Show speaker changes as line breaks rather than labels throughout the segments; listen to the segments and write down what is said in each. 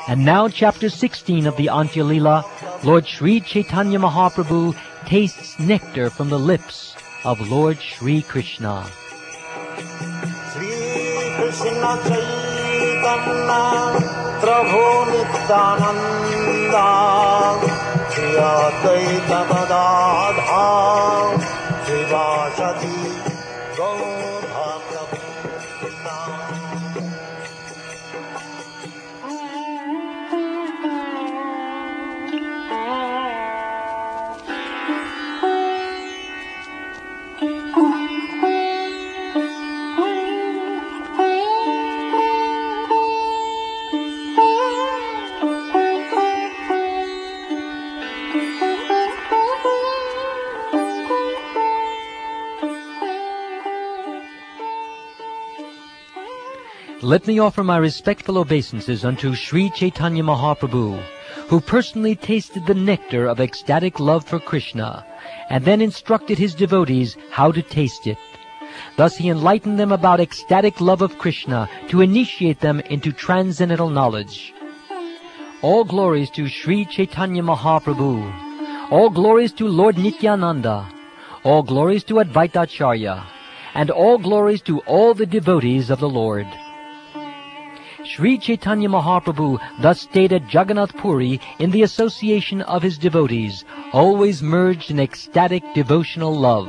And now chapter 16 of the Antya Leela, Lord Sri Caitanya Mahaprabhu tastes nectar from the lips of Lord Sri Krishna.
Sri Krishna Caitanya Prabhu Nityananda Sri Advaita Gadadhar Srivasati Gaur
Let me offer my respectful obeisances unto Sri Caitanya Mahaprabhu, who personally tasted the nectar of ecstatic love for Krishna, and then instructed his devotees how to taste it. Thus he enlightened them about ecstatic love of Krishna to initiate them into transcendental knowledge. All glories to Sri Caitanya Mahaprabhu. All glories to Lord Nityananda. All glories to Advaitacharya. And all glories to all the devotees of the Lord. Sri Caitanya Mahaprabhu thus stayed at Jagannath Puri in the association of his devotees, always merged in ecstatic devotional love.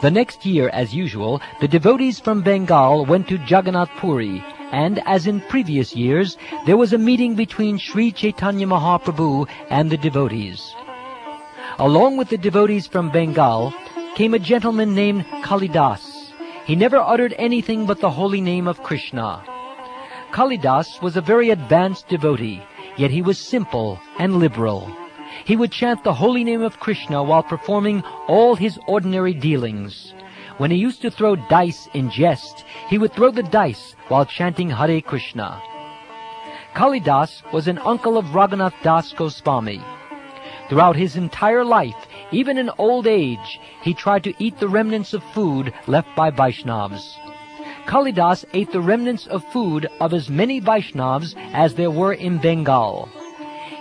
The next year, as usual, the devotees from Bengal went to Jagannath Puri, and, as in previous years, there was a meeting between Sri Caitanya Mahaprabhu and the devotees. Along with the devotees from Bengal came a gentleman named Kalidas. He never uttered anything but the holy name of Krishna. Kalidas was a very advanced devotee, yet he was simple and liberal. He would chant the holy name of Krishna while performing all his ordinary dealings. When he used to throw dice in jest, he would throw the dice while chanting Hare Krishna. Kalidas was an uncle of Raghunath Das Goswami. Throughout his entire life, even in old age, he tried to eat the remnants of food left by Vaishnavas. Kalidas ate the remnants of food of as many Vaishnavas as there were in Bengal.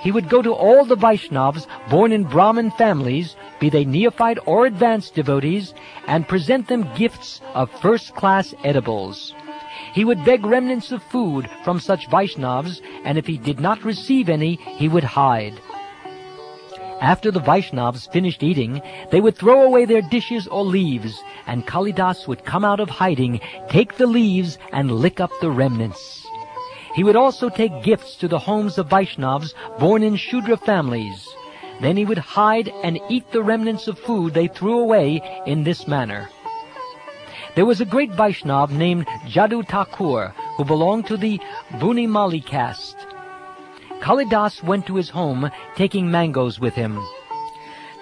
He would go to all the Vaishnavas born in Brahmin families, be they neophyte or advanced devotees, and present them gifts of first-class edibles. He would beg remnants of food from such Vaishnavas, and if he did not receive any, he would hide. After the Vaishnavas finished eating, they would throw away their dishes or leaves, and Kalidas would come out of hiding, take the leaves, and lick up the remnants. He would also take gifts to the homes of Vaishnavas born in Shudra families. Then he would hide and eat the remnants of food they threw away in this manner. There was a great Vaishnava named Jadu Thakur who belonged to the Bunimali caste. Kalidas went to his home taking mangoes with him.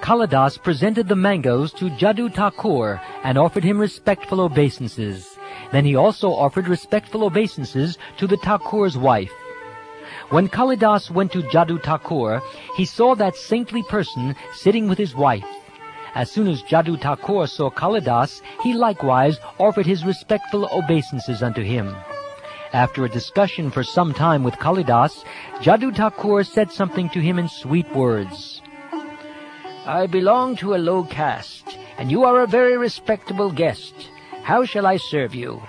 Kalidas presented the mangoes to Jadu Thakur and offered him respectful obeisances. Then he also offered respectful obeisances to the Thakur's wife. When Kalidas went to Jadu Thakur, he saw that saintly person sitting with his wife. As soon as Jadu Thakur saw Kalidas, he likewise offered his respectful obeisances unto him. After a discussion for some time with Kalidas, Jadu Thakur said something to him in sweet words. "I belong to a low caste, and you are a very respectable guest. How shall I serve you?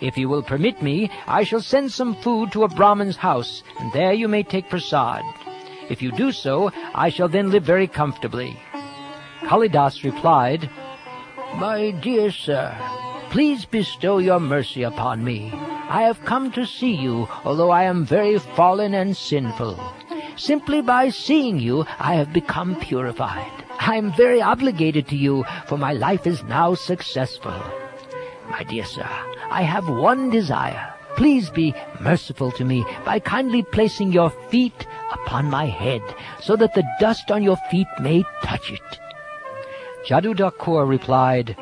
If you will permit me, I shall send some food to a Brahman's house, and there you may take prasad. If you do so, I shall then live very comfortably." Kalidas replied, "My dear sir, please bestow your mercy upon me. I have come to see you, although I am very fallen and sinful. Simply by seeing you, I have become purified. I am very obligated to you, for my life is now successful. My dear sir, I have one desire. Please be merciful to me by kindly placing your feet upon my head, so that the dust on your feet may touch it." Jadu Thakur replied,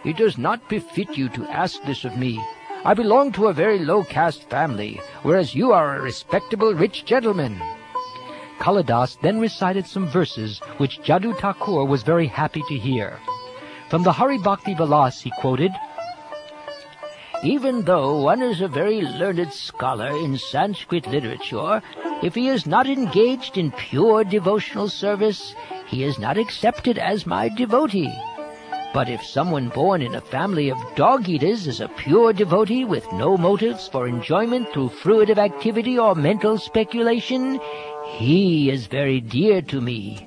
"It does not befit you to ask this of me. I belong to a very low-caste family, whereas you are a respectable rich gentleman." Kalidas then recited some verses which Jadu Thakur was very happy to hear. From the Hari Bhakti Vilas he quoted, "Even though one is a very learned scholar in Sanskrit literature, if he is not engaged in pure devotional service, he is not accepted as my devotee. But if someone born in a family of dog-eaters is a pure devotee with no motives for enjoyment through fruitive activity or mental speculation, he is very dear to me.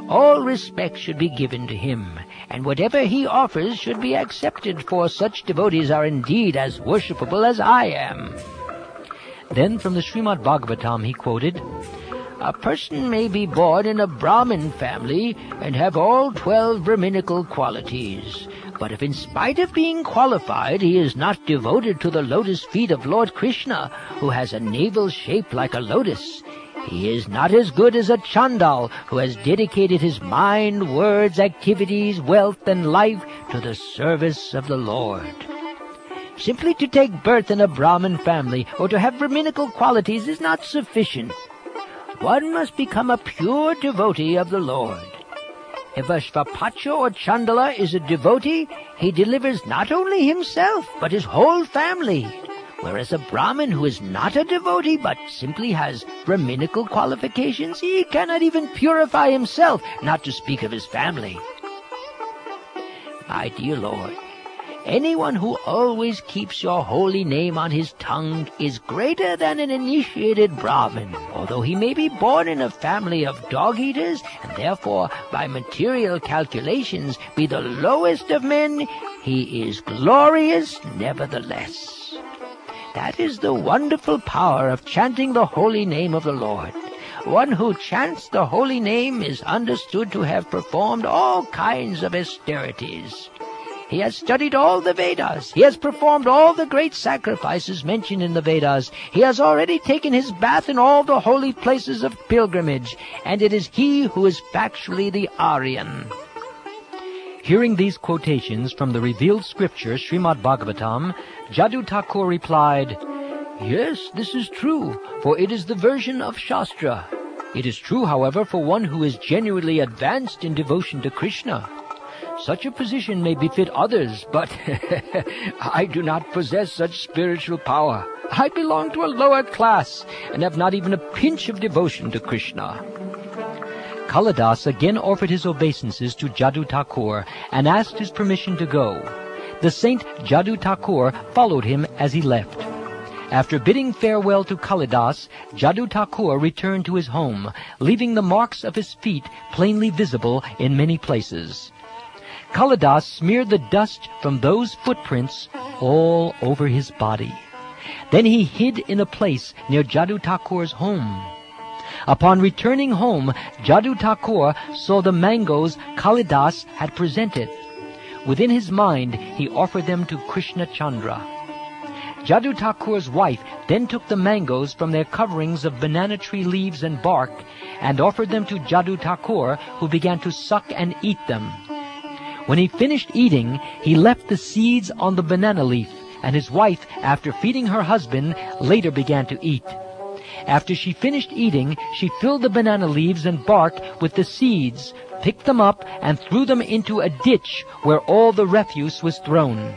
All respect should be given to him, and whatever he offers should be accepted, for such devotees are indeed as worshipable as I am." Then from the Srimad Bhagavatam he quoted, "A person may be born in a Brahmin family and have all 12 Brahminical qualities. But if in spite of being qualified he is not devoted to the lotus feet of Lord Krishna, who has a navel shaped like a lotus, he is not as good as a Chandal who has dedicated his mind, words, activities, wealth, and life to the service of the Lord." Simply to take birth in a Brahmin family or to have Brahminical qualities is not sufficient. One must become a pure devotee of the Lord. If a Shvapacha or Chandala is a devotee, he delivers not only himself, but his whole family. Whereas a Brahmin who is not a devotee, but simply has Brahminical qualifications, he cannot even purify himself, not to speak of his family. My dear Lord, anyone who always keeps your holy name on his tongue is greater than an initiated Brahmin. Although he may be born in a family of dog-eaters, and therefore by material calculations be the lowest of men, he is glorious nevertheless. That is the wonderful power of chanting the holy name of the Lord. One who chants the holy name is understood to have performed all kinds of austerities. He has studied all the Vedas. He has performed all the great sacrifices mentioned in the Vedas. He has already taken his bath in all the holy places of pilgrimage, and it is he who is factually the Aryan." Hearing these quotations from the revealed scripture, Srimad Bhagavatam, Jadu Thakur replied, "Yes, this is true, for it is the version of Shastra. It is true, however, for one who is genuinely advanced in devotion to Krishna. Such a position may befit others, but I do not possess such spiritual power. I belong to a lower class and have not even a pinch of devotion to Krishna." Kalidas again offered his obeisances to Jadu Thakur and asked his permission to go. The saint Jadu Thakur followed him as he left. After bidding farewell to Kalidas, Jadu Thakur returned to his home, leaving the marks of his feet plainly visible in many places. Kalidas smeared the dust from those footprints all over his body. Then he hid in a place near Jadu Thakur's home. Upon returning home, Jadu Thakur saw the mangoes Kalidas had presented. Within his mind, he offered them to Krishna Chandra. Jadu Thakur's wife then took the mangoes from their coverings of banana tree leaves and bark and offered them to Jadu Thakur, who began to suck and eat them. When he finished eating, he left the seeds on the banana leaf, and his wife, after feeding her husband, later began to eat. After she finished eating, she filled the banana leaves and bark with the seeds, picked them up, and threw them into a ditch where all the refuse was thrown.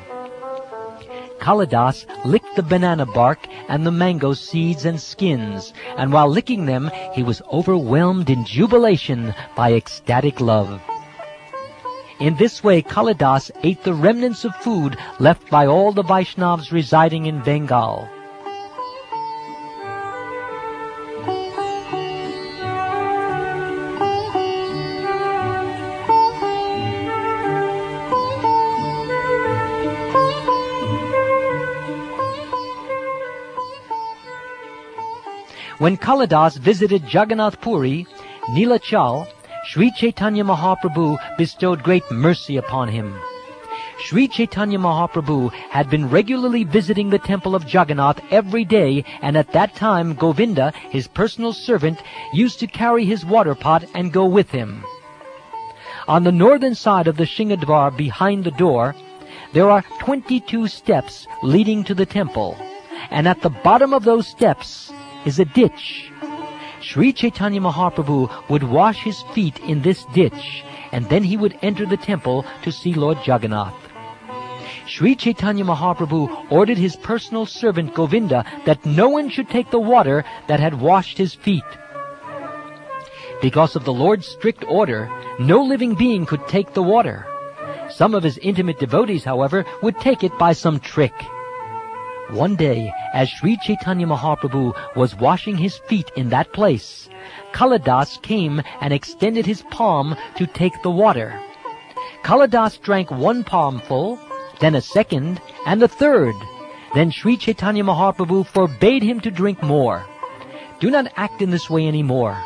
Kalidas licked the banana bark and the mango seeds and skins, and while licking them, he was overwhelmed in jubilation by ecstatic love. In this way, Kalidas ate the remnants of food left by all the Vaishnavas residing in Bengal. When Kalidas visited Jagannath Puri, Nilachal, Sri Caitanya Mahaprabhu bestowed great mercy upon him. Sri Caitanya Mahaprabhu had been regularly visiting the temple of Jagannath every day, and at that time Govinda, his personal servant, used to carry his water pot and go with him. On the northern side of the Shingadwar behind the door, there are 22 steps leading to the temple, and at the bottom of those steps is a ditch. Sri Chaitanya Mahaprabhu would wash his feet in this ditch, and then he would enter the temple to see Lord Jagannath. Sri Chaitanya Mahaprabhu ordered his personal servant Govinda that no one should take the water that had washed his feet. Because of the Lord's strict order, no living being could take the water. Some of his intimate devotees, however, would take it by some trick. One day, as Sri Chaitanya Mahaprabhu was washing his feet in that place, Kalidas came and extended his palm to take the water. Kalidas drank one palmful, then a second, and a third. Then Sri Chaitanya Mahaprabhu forbade him to drink more. Do not act in this way any more.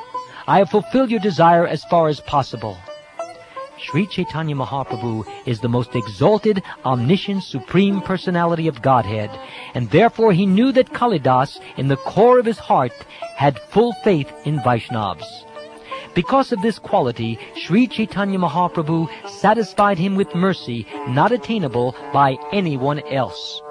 I have fulfilled your desire as far as possible. Sri Chaitanya Mahaprabhu is the most exalted, omniscient, supreme personality of Godhead, and therefore he knew that Kalidas, in the core of his heart, had full faith in Vaishnavas. Because of this quality, Sri Chaitanya Mahaprabhu satisfied him with mercy not attainable by anyone else.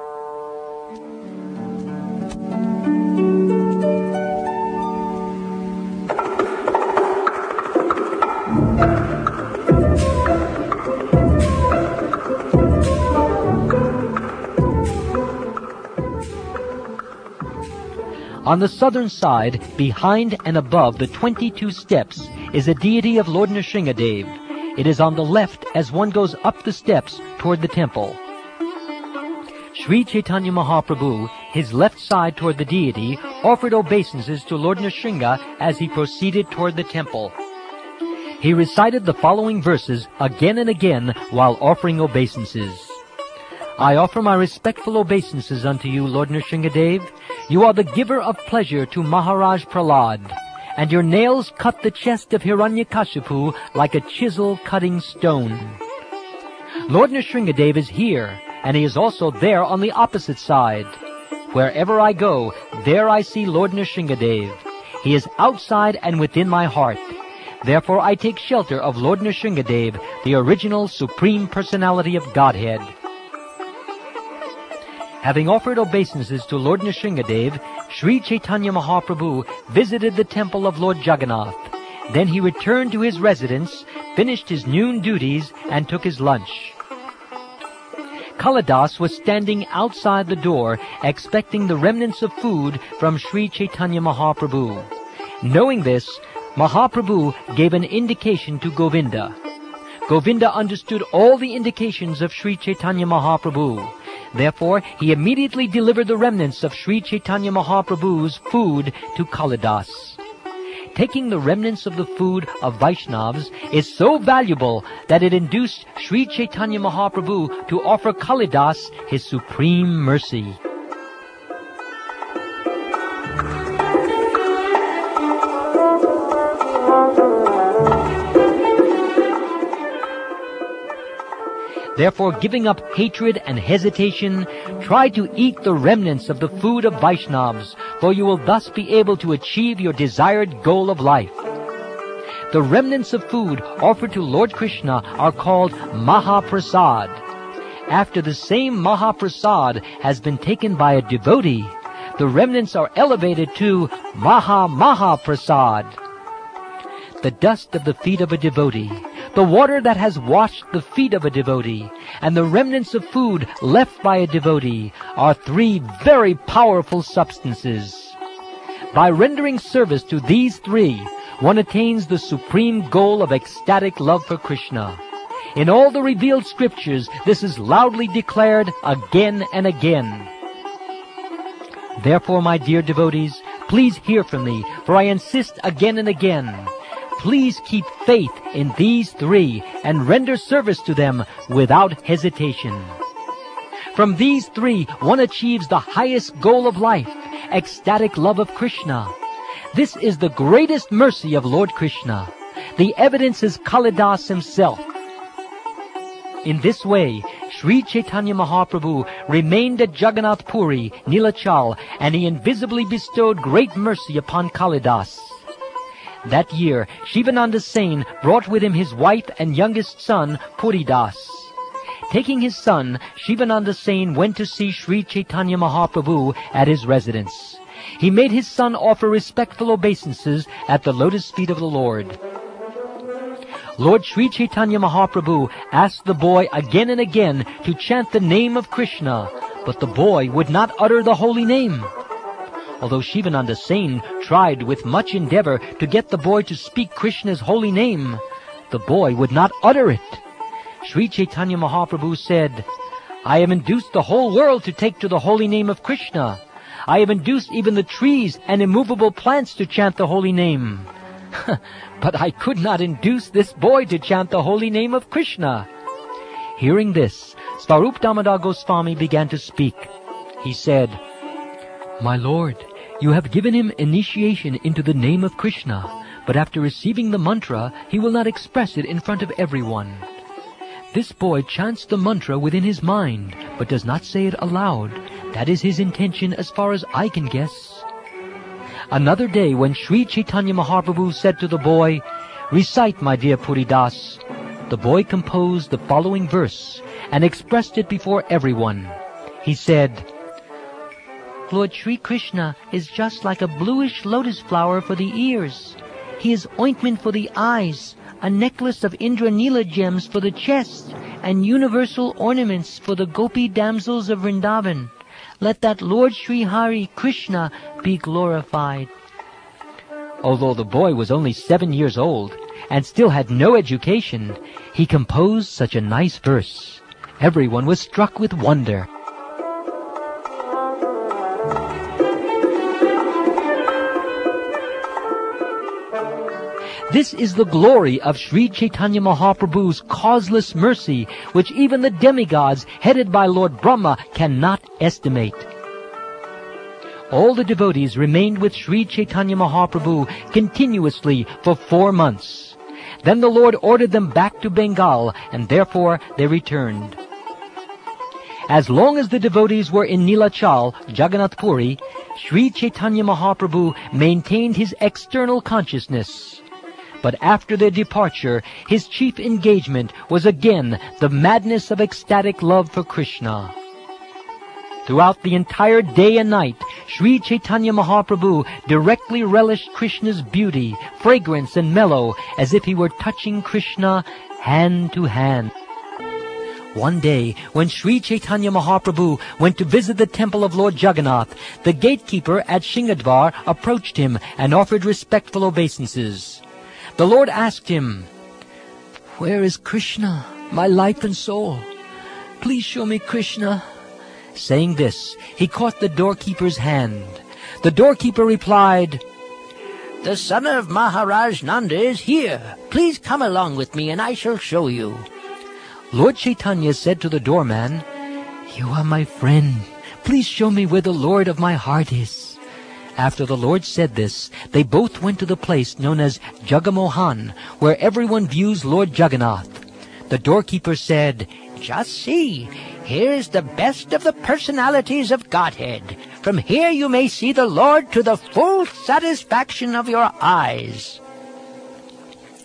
On the southern side, behind and above the 22 steps, is a deity of Lord Nrsingadev. It is on the left as one goes up the steps toward the temple. Sri Chaitanya Mahaprabhu, his left side toward the deity, offered obeisances to Lord Nrsinga as he proceeded toward the temple. He recited the following verses again and again while offering obeisances. I offer my respectful obeisances unto you, Lord Nrsingadev. You are the giver of pleasure to Maharaj Prahlad, and your nails cut the chest of Hiranyakashipu like a chisel cutting stone. Lord Nrsingadev is here, and he is also there on the opposite side. Wherever I go, there I see Lord Nrsingadev. He is outside and within my heart. Therefore I take shelter of Lord Nrsingadev, the original Supreme Personality of Godhead. Having offered obeisances to Lord Nrsingadev, Sri Chaitanya Mahaprabhu visited the temple of Lord Jagannath. Then he returned to his residence, finished his noon duties, and took his lunch. Kalidas was standing outside the door, expecting the remnants of food from Sri Chaitanya Mahaprabhu. Knowing this, Mahaprabhu gave an indication to Govinda. Govinda understood all the indications of Sri Chaitanya Mahaprabhu. Therefore, he immediately delivered the remnants of Sri Chaitanya Mahaprabhu's food to Kalidas. Taking the remnants of the food of Vaishnavas is so valuable that it induced Sri Chaitanya Mahaprabhu to offer Kalidas his supreme mercy. Therefore, giving up hatred and hesitation, try to eat the remnants of the food of Vaishnavas, for you will thus be able to achieve your desired goal of life. The remnants of food offered to Lord Krishna are called Mahaprasad. After the same Mahaprasad has been taken by a devotee, the remnants are elevated to Mahaprasad. The dust of the feet of a devotee, the water that has washed the feet of a devotee, and the remnants of food left by a devotee are three very powerful substances. By rendering service to these three, one attains the supreme goal of ecstatic love for Krishna. In all the revealed scriptures, this is loudly declared again and again. Therefore, my dear devotees, please hear from me, for I insist again and again. Please keep faith in these three and render service to them without hesitation. From these three, one achieves the highest goal of life, ecstatic love of Krishna. This is the greatest mercy of Lord Krishna. The evidence is Kalidas himself. In this way, Sri Chaitanya Mahaprabhu remained at Jagannath Puri, Nilachal, and he invisibly bestowed great mercy upon Kalidas. That year, Shivananda Sain brought with him his wife and youngest son, Puridas. taking his son, Shivananda Sen went to see Sri Chaitanya Mahaprabhu at his residence. He made his son offer respectful obeisances at the lotus feet of the Lord. Lord Sri Chaitanya Mahaprabhu asked the boy again and again to chant the name of Krishna, but the boy would not utter the holy name. Although Shivananda Sen tried with much endeavor to get the boy to speak Krishna's holy name, the boy would not utter it. Sri Chaitanya Mahaprabhu said, "I have induced the whole world to take to the holy name of Krishna. I have induced even the trees and immovable plants to chant the holy name. But I could not induce this boy to chant the holy name of Krishna." Hearing this, Svarup Damodar Goswami began to speak. He said, "My Lord, you have given him initiation into the name of Krishna, but after receiving the mantra, he will not express it in front of everyone. This boy chants the mantra within his mind, but does not say it aloud. That is his intention as far as I can guess." Another day, when Sri Chaitanya Mahaprabhu said to the boy, "Recite, my dear Puridas," the boy composed the following verse and expressed it before everyone. He said, "Lord Sri Krishna is just like a bluish lotus flower for the ears. He is ointment for the eyes, a necklace of Indranila gems for the chest, and universal ornaments for the gopi damsels of Vrindavan. Let that Lord Sri Hari Krishna be glorified." Although the boy was only 7 years old and still had no education, he composed such a nice verse. Everyone was struck with wonder. This is the glory of Sri Chaitanya Mahaprabhu's causeless mercy, which even the demigods, headed by Lord Brahma, cannot estimate. All the devotees remained with Sri Chaitanya Mahaprabhu continuously for 4 months. Then the Lord ordered them back to Bengal, and therefore they returned. As long as the devotees were in Nilachal, Jagannath Puri, Sri Chaitanya Mahaprabhu maintained his external consciousness. But after their departure, his chief engagement was again the madness of ecstatic love for Krishna. Throughout the entire day and night, Sri Chaitanya Mahaprabhu directly relished Krishna's beauty, fragrance, and mellow, as if he were touching Krishna hand to hand. One day, when Sri Chaitanya Mahaprabhu went to visit the temple of Lord Jagannath, the gatekeeper at Shingadvar approached him and offered respectful obeisances. The Lord asked him, "Where is Krishna, my life and soul? Please show me Krishna." Saying this, he caught the doorkeeper's hand. The doorkeeper replied, "The son of Maharaj Nanda is here. Please come along with me and I shall show you." Lord Chaitanya said to the doorman, "You are my friend. Please show me where the Lord of my heart is." After the Lord said this, they both went to the place known as Jagamohan, where everyone views Lord Jagannath. The doorkeeper said, "Just see, here is the best of the personalities of Godhead. From here you may see the Lord to the full satisfaction of your eyes."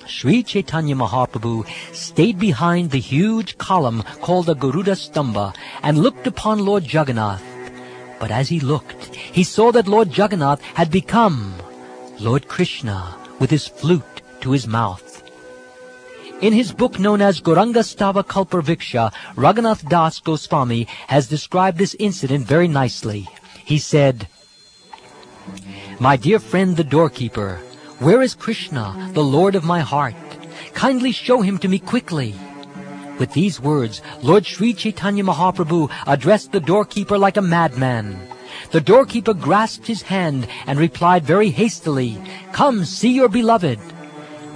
Sri Chaitanya Mahaprabhu stayed behind the huge column called the Garuda Stamba and looked upon Lord Jagannath. But as he looked, he saw that Lord Jagannath had become Lord Krishna with his flute to his mouth. In his book known as Gauranga Stava Kalparviksha, Raghunath Das Goswami has described this incident very nicely. He said, "My dear friend the doorkeeper, where is Krishna, the Lord of my heart? Kindly show him to me quickly." With these words, Lord Sri Chaitanya Mahaprabhu addressed the doorkeeper like a madman. The doorkeeper grasped his hand and replied very hastily, "Come, see your beloved."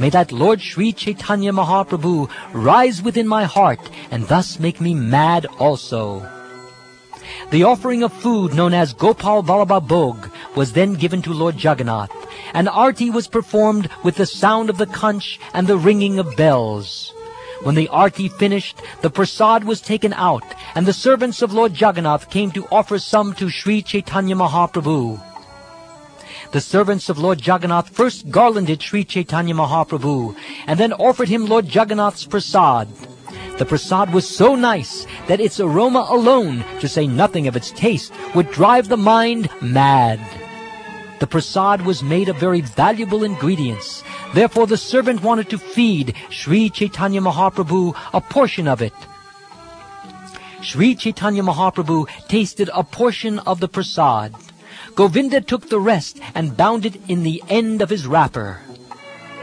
May that Lord Sri Chaitanya Mahaprabhu rise within my heart and thus make me mad also. The offering of food known as Gopal Vallabha Bhog was then given to Lord Jagannath. An arti was performed with the sound of the conch and the ringing of bells. When the arti finished, the prasad was taken out, and the servants of Lord Jagannath came to offer some to Sri Chaitanya Mahaprabhu. The servants of Lord Jagannath first garlanded Sri Chaitanya Mahaprabhu, and then offered him Lord Jagannath's prasad. The prasad was so nice that its aroma alone, to say nothing of its taste, would drive the mind mad. The prasad was made of very valuable ingredients. Therefore the servant wanted to feed Sri Chaitanya Mahaprabhu a portion of it. Sri Chaitanya Mahaprabhu tasted a portion of the prasad. Govinda took the rest and bound it in the end of his wrapper.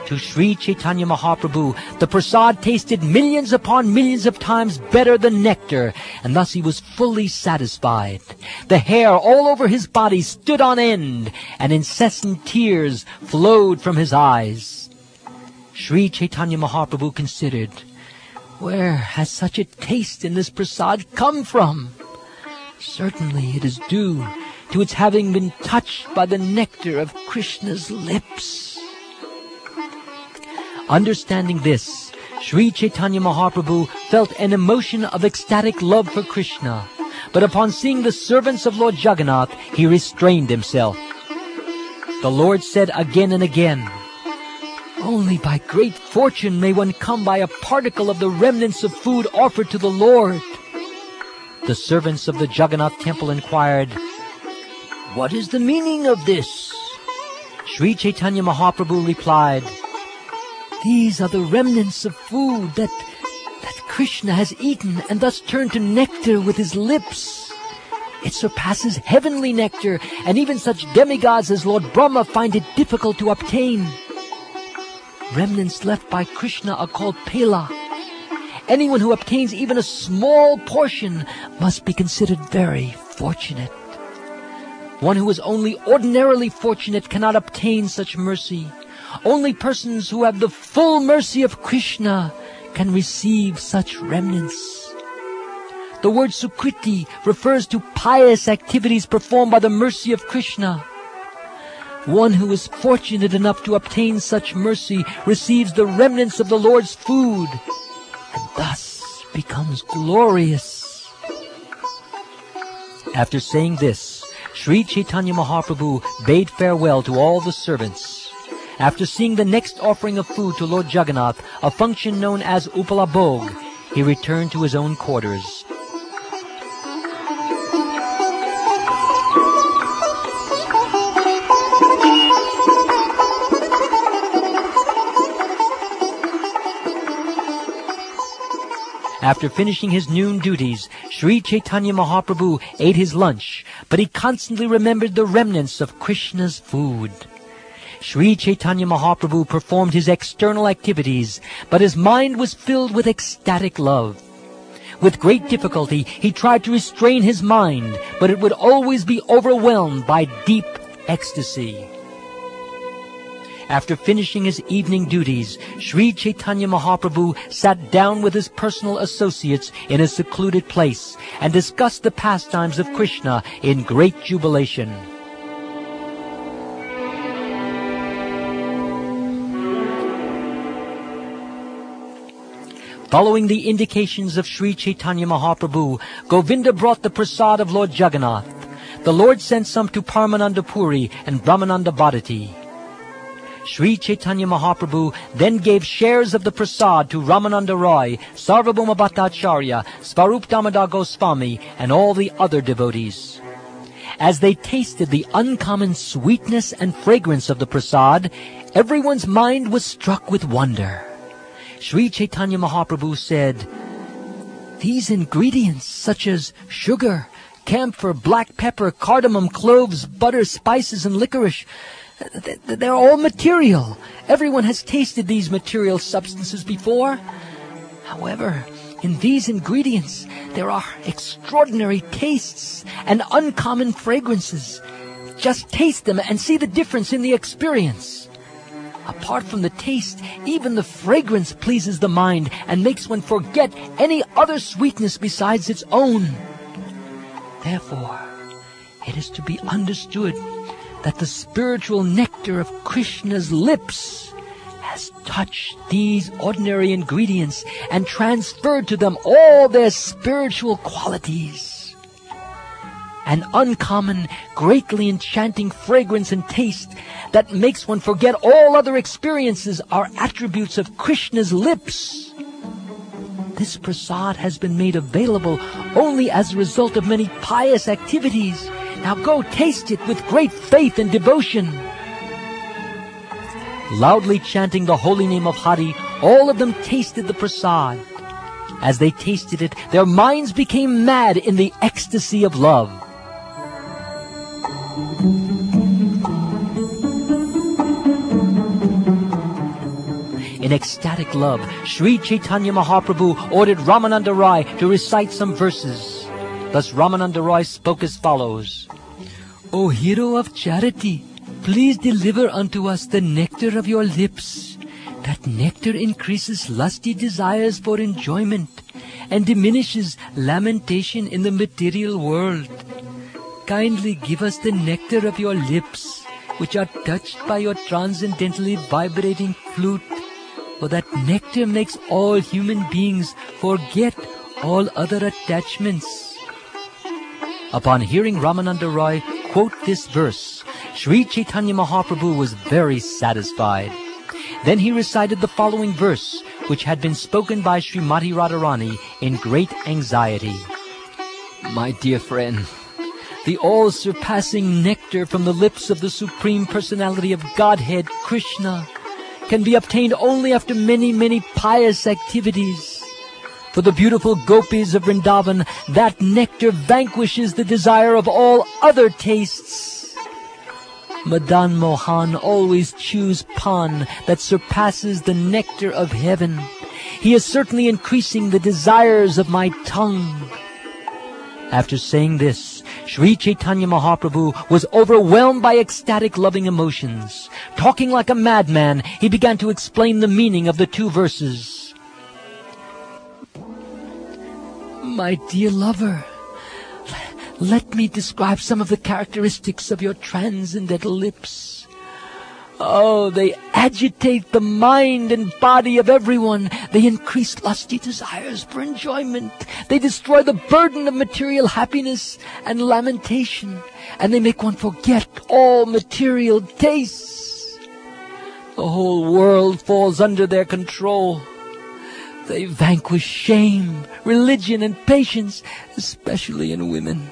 To Sri Chaitanya Mahaprabhu, the prasad tasted millions upon millions of times better than nectar, and thus he was fully satisfied. The hair all over his body stood on end, and incessant tears flowed from his eyes. Sri Chaitanya Mahaprabhu considered, "Where has such a taste in this prasad come from? Certainly it is due to its having been touched by the nectar of Krishna's lips." Understanding this, Sri Chaitanya Mahaprabhu felt an emotion of ecstatic love for Krishna, but upon seeing the servants of Lord Jagannath, he restrained himself. The Lord said again and again, "Only by great fortune may one come by a particle of the remnants of food offered to the Lord." The servants of the Jagannath temple inquired, "What is the meaning of this?" Sri Chaitanya Mahaprabhu replied, "These are the remnants of food that Krishna has eaten and thus turned to nectar with his lips. It surpasses heavenly nectar, and even such demigods as Lord Brahma find it difficult to obtain. Remnants left by Krishna are called pela. Anyone who obtains even a small portion must be considered very fortunate. One who is only ordinarily fortunate cannot obtain such mercy. Only persons who have the full mercy of Krishna can receive such remnants." The word sukriti refers to pious activities performed by the mercy of Krishna. One who is fortunate enough to obtain such mercy receives the remnants of the Lord's food and thus becomes glorious. After saying this, Sri Chaitanya Mahaprabhu bade farewell to all the servants. After seeing the next offering of food to Lord Jagannath, a function known as Upalabhog, he returned to his own quarters. After finishing his noon duties, Sri Chaitanya Mahaprabhu ate his lunch, but he constantly remembered the remnants of Krishna's food. Sri Chaitanya Mahaprabhu performed his external activities, but his mind was filled with ecstatic love. With great difficulty, he tried to restrain his mind, but it would always be overwhelmed by deep ecstasy. After finishing his evening duties, Sri Chaitanya Mahaprabhu sat down with his personal associates in a secluded place and discussed the pastimes of Krishna in great jubilation. Following the indications of Sri Chaitanya Mahaprabhu, Govinda brought the prasad of Lord Jagannath. The Lord sent some to Paramananda Puri and Brahmananda Bhadati. Sri Chaitanya Mahaprabhu then gave shares of the prasad to Ramananda Roy, Sarvabhauma Bhattacharya, Svarup Damodar Goswami, and all the other devotees. As they tasted the uncommon sweetness and fragrance of the prasad, everyone's mind was struck with wonder. Sri Chaitanya Mahaprabhu said, "These ingredients, such as sugar, camphor, black pepper, cardamom, cloves, butter, spices, and licorice, they're all material. Everyone has tasted these material substances before. However, in these ingredients, there are extraordinary tastes and uncommon fragrances. Just taste them and see the difference in the experience. Apart from the taste, even the fragrance pleases the mind and makes one forget any other sweetness besides its own. Therefore, it is to be understood that the spiritual nectar of Krishna's lips has touched these ordinary ingredients and transferred to them all their spiritual qualities. An uncommon, greatly enchanting fragrance and taste that makes one forget all other experiences are attributes of Krishna's lips. this prasad has been made available only as a result of many pious activities. Now go taste it with great faith and devotion." Loudly chanting the holy name of Hari, all of them tasted the prasad. As they tasted it, their minds became mad in the ecstasy of love. In ecstatic love, Sri Chaitanya Mahaprabhu ordered Ramananda Rai to recite some verses. Thus Ramananda Rai spoke as follows: "O hero of charity, please deliver unto us the nectar of your lips. That nectar increases lusty desires for enjoyment and diminishes lamentation in the material world. Kindly give us the nectar of your lips, which are touched by your transcendentally vibrating flute, for that nectar makes all human beings forget all other attachments." Upon hearing Ramananda Rai quote this verse, Sri Chaitanya Mahaprabhu was very satisfied. Then he recited the following verse, which had been spoken by Srimati Radharani in great anxiety. "My dear friend, the all-surpassing nectar from the lips of the Supreme Personality of Godhead, Krishna, can be obtained only after many, many pious activities. For the beautiful gopis of Vrindavan, that nectar vanquishes the desire of all other tastes. Madan Mohan always chews pan that surpasses the nectar of heaven. He is certainly increasing the desires of my tongue." After saying this, Sri Chaitanya Mahaprabhu was overwhelmed by ecstatic loving emotions. Talking like a madman, he began to explain the meaning of the two verses. "My dear lover, let me describe some of the characteristics of your transcendental lips. Oh, they agitate the mind and body of everyone. They increase lusty desires for enjoyment. They destroy the burden of material happiness and lamentation. And they make one forget all material tastes. The whole world falls under their control. They vanquish shame, religion, and patience, especially in women.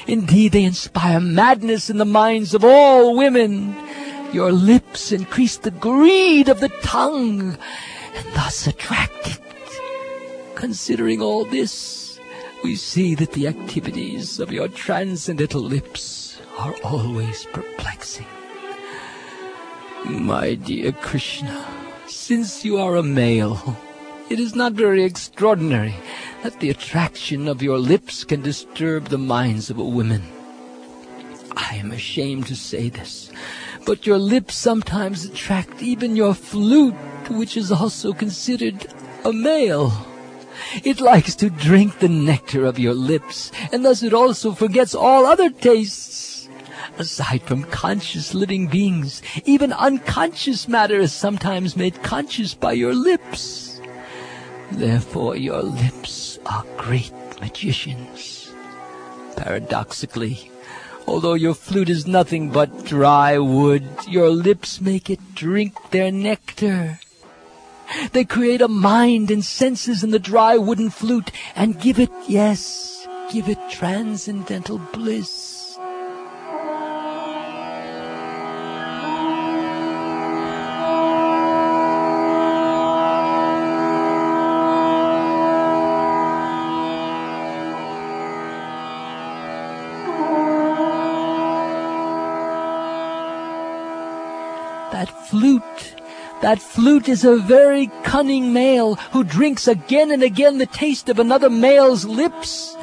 Indeed, they inspire madness in the minds of all women. Your lips increase the greed of the tongue, and thus attract it. Considering all this, we see that the activities of your transcendental lips are always perplexing. My dear Krishna, since you are a male, it is not very extraordinary that the attraction of your lips can disturb the minds of a woman. I am ashamed to say this, but your lips sometimes attract even your flute, which is also considered a male. It likes to drink the nectar of your lips, and thus it also forgets all other tastes. Aside from conscious living beings, even unconscious matter is sometimes made conscious by your lips. Therefore your lips are great magicians. Paradoxically, although your flute is nothing but dry wood, your lips make it drink their nectar. They create a mind and senses in the dry wooden flute and give it transcendental bliss. That flute is a very cunning male who drinks again and again the taste of another male's lips.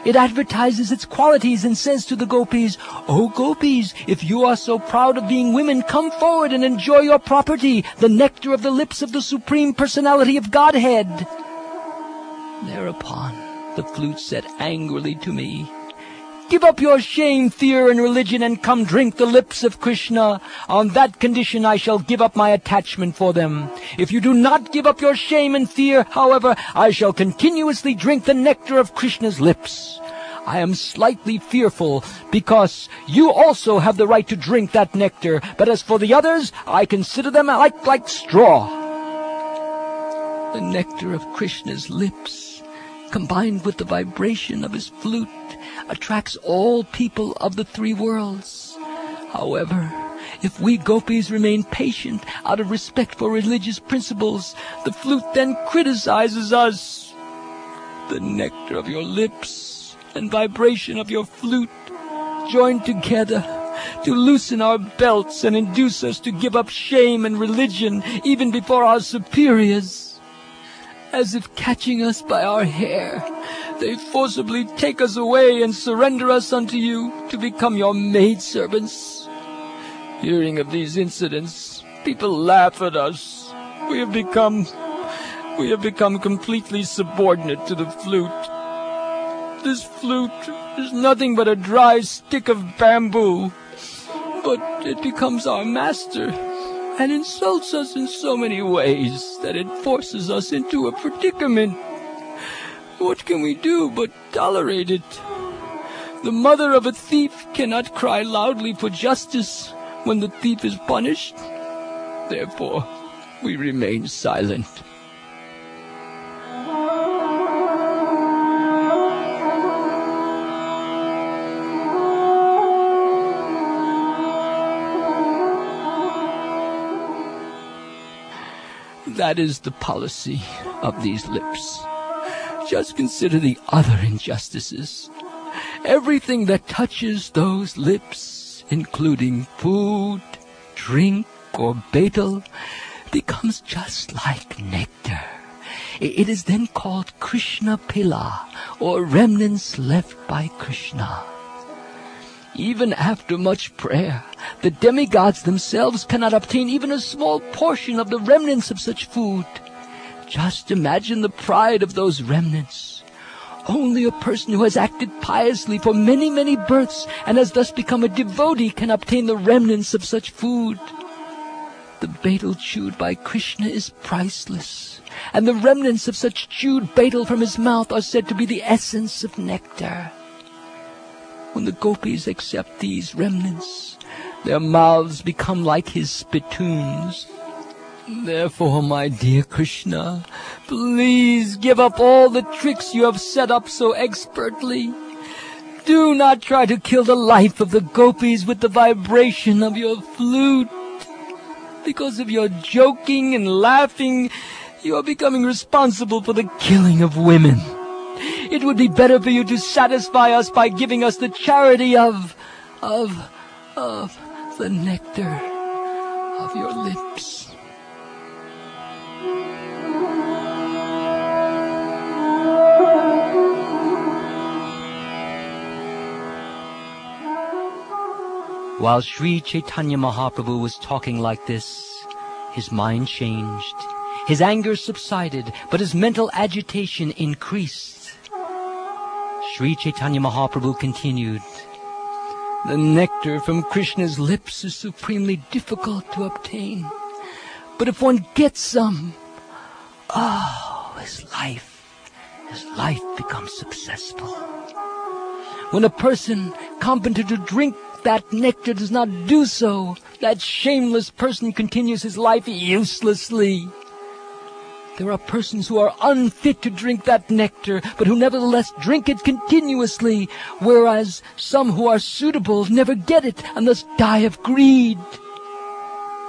It advertises its qualities and says to the gopis, "O gopis, if you are so proud of being women, come forward and enjoy your property, the nectar of the lips of the Supreme Personality of Godhead." Thereupon the flute said angrily to me, "Give up your shame, fear, and religion, and come drink the lips of Krishna. On that condition I shall give up my attachment for them. If you do not give up your shame and fear, however, I shall continuously drink the nectar of Krishna's lips. I am slightly fearful, because you also have the right to drink that nectar, but as for the others, I consider them like straw." The nectar of Krishna's lips, combined with the vibration of his flute, attracts all people of the three worlds. However, if we gopis remain patient out of respect for religious principles, the flute then criticizes us. The nectar of your lips and vibration of your flute join together to loosen our belts and induce us to give up shame and religion even before our superiors. As if catching us by our hair, they forcibly take us away and surrender us unto you to become your maidservants. Hearing of these incidents, people laugh at us. We have become completely subordinate to the flute. This flute is nothing but a dry stick of bamboo, but it becomes our master and insults us in so many ways that it forces us into a predicament. What can we do but tolerate it? The mother of a thief cannot cry loudly for justice when the thief is punished. Therefore, we remain silent. That is the policy of these lips. Just consider the other injustices. Everything that touches those lips, including food, drink, or betel, becomes just like nectar. It is then called Krishna Pila, or remnants left by Krishna. Even after much prayer, the demigods themselves cannot obtain even a small portion of the remnants of such food. Just imagine the pride of those remnants. Only a person who has acted piously for many, many births and has thus become a devotee can obtain the remnants of such food. The betel chewed by Krishna is priceless, and the remnants of such chewed betel from his mouth are said to be the essence of nectar. When the gopis accept these remnants, their mouths become like his spittoons. Therefore, my dear Krishna, please give up all the tricks you have set up so expertly. Do not try to kill the life of the gopis with the vibration of your flute. Because of your joking and laughing, you are becoming responsible for the killing of women. It would be better for you to satisfy us by giving us the charity of the nectar of your lips. While Sri Caitanya Mahaprabhu was talking like this, his mind changed. His anger subsided, but his mental agitation increased. Sri Caitanya Mahaprabhu continued, "The nectar from Krishna's lips is supremely difficult to obtain. But if one gets some, his life becomes successful. When a person competent to drink that nectar does not do so, that shameless person continues his life uselessly. There are persons who are unfit to drink that nectar, but who nevertheless drink it continuously, whereas some who are suitable never get it and thus die of greed.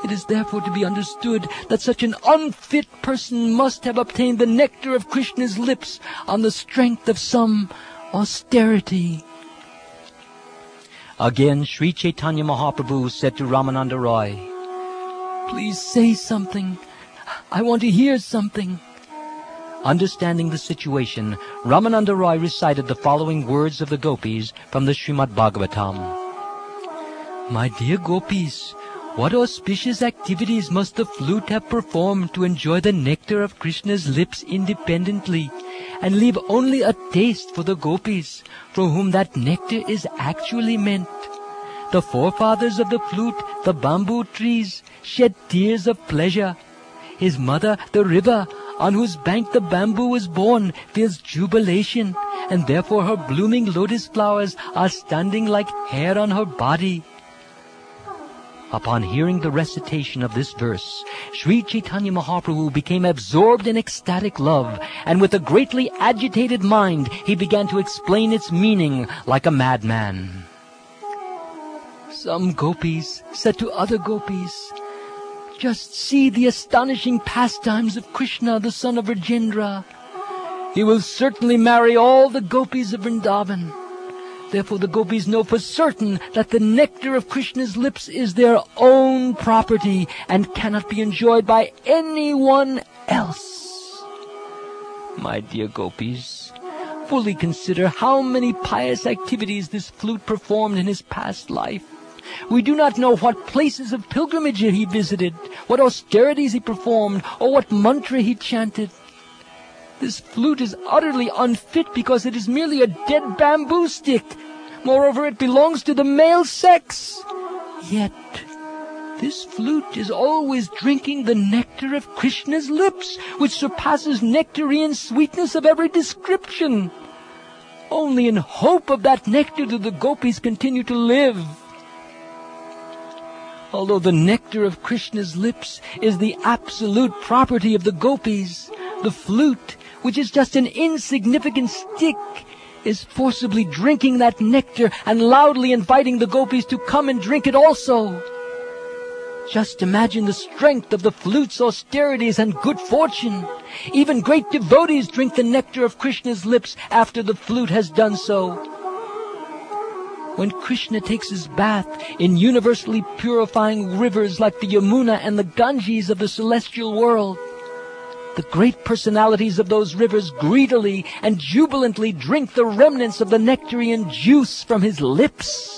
It is therefore to be understood that such an unfit person must have obtained the nectar of Krishna's lips on the strength of some austerity." Again, Sri Caitanya Mahaprabhu said to Ramananda Roy, "Please say something. I want to hear something." Understanding the situation, Ramananda Roy recited the following words of the gopis from the Srimad Bhagavatam. "My dear gopis, what auspicious activities must the flute have performed to enjoy the nectar of Krishna's lips independently, and leave only a taste for the gopis, for whom that nectar is actually meant. The forefathers of the flute, the bamboo trees, shed tears of pleasure. His mother, the river, on whose bank the bamboo was born, feels jubilation, and therefore her blooming lotus flowers are standing like hair on her body. Upon hearing the recitation of this verse, Sri Chaitanya Mahaprabhu became absorbed in ecstatic love, and with a greatly agitated mind, he began to explain its meaning like a madman. Some gopis said to other gopis, "Just see the astonishing pastimes of Krishna, the son of Rajendra. He will certainly marry all the gopis of Vrindavan. Therefore the gopis know for certain that the nectar of Krishna's lips is their own property and cannot be enjoyed by anyone else." My dear gopis, fully consider how many pious activities this flute performed in his past life. We do not know what places of pilgrimage he visited, what austerities he performed, or what mantra he chanted. This flute is utterly unfit because it is merely a dead bamboo stick. Moreover, it belongs to the male sex. Yet, this flute is always drinking the nectar of Krishna's lips, which surpasses nectarine sweetness of every description. Only in hope of that nectar do the gopis continue to live. Although the nectar of Krishna's lips is the absolute property of the gopis, the flute, which is just an insignificant stick, is forcibly drinking that nectar and loudly inviting the gopis to come and drink it also. Just imagine the strength of the flute's austerities and good fortune. Even great devotees drink the nectar of Krishna's lips after the flute has done so. When Krishna takes his bath in universally purifying rivers like the Yamuna and the Ganges of the celestial world, the great personalities of those rivers greedily and jubilantly drink the remnants of the nectarian juice from his lips.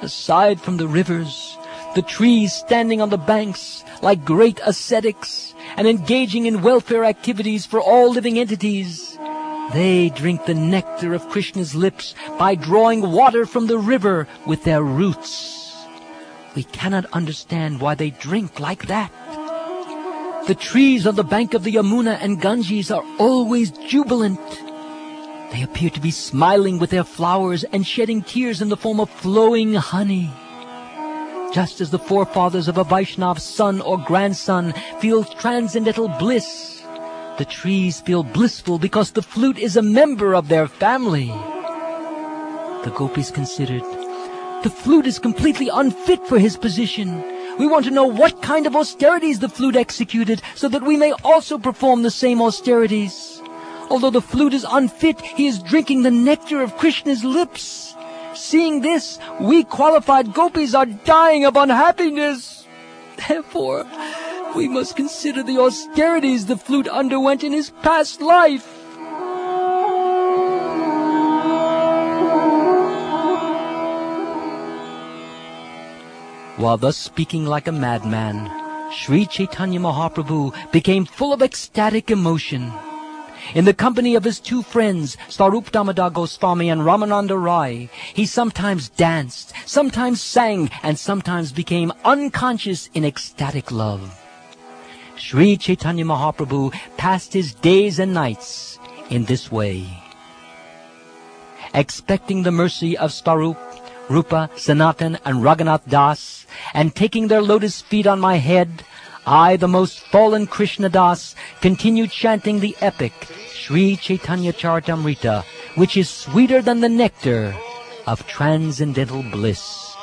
Aside from the rivers, the trees standing on the banks like great ascetics and engaging in welfare activities for all living entities, they drink the nectar of Krishna's lips by drawing water from the river with their roots. We cannot understand why they drink like that. The trees on the bank of the Yamuna and Ganges are always jubilant. They appear to be smiling with their flowers and shedding tears in the form of flowing honey. Just as the forefathers of a Vaishnava's son or grandson feel transcendental bliss, the trees feel blissful because the flute is a member of their family. The gopis considered, the flute is completely unfit for his position. We want to know what kind of austerities the flute executed so that we may also perform the same austerities. Although the flute is unfit, he is drinking the nectar of Krishna's lips. Seeing this, we qualified gopis are dying of unhappiness. Therefore, we must consider the austerities the flute underwent in his past life. While thus speaking like a madman, Sri Chaitanya Mahaprabhu became full of ecstatic emotion. In the company of his two friends, Swarup Damodar Goswami and Ramananda Rai, he sometimes danced, sometimes sang, and sometimes became unconscious in ecstatic love. Sri Chaitanya Mahaprabhu passed his days and nights in this way. Expecting the mercy of Swarup, Rupa, Sanatan, and Raghunath Das, and taking their lotus feet on my head, I, the most fallen Krishna Das, continued chanting the epic Sri Caitanya Caritamrta, which is sweeter than the nectar of transcendental bliss.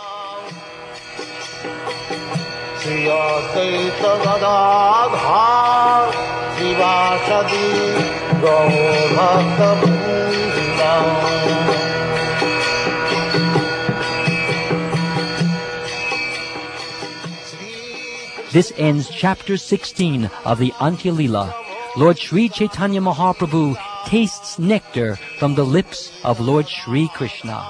This ends chapter 16 of the Antya Lila. Lord Sri Chaitanya Mahaprabhu tastes nectar from the lips of Lord Sri Krishna.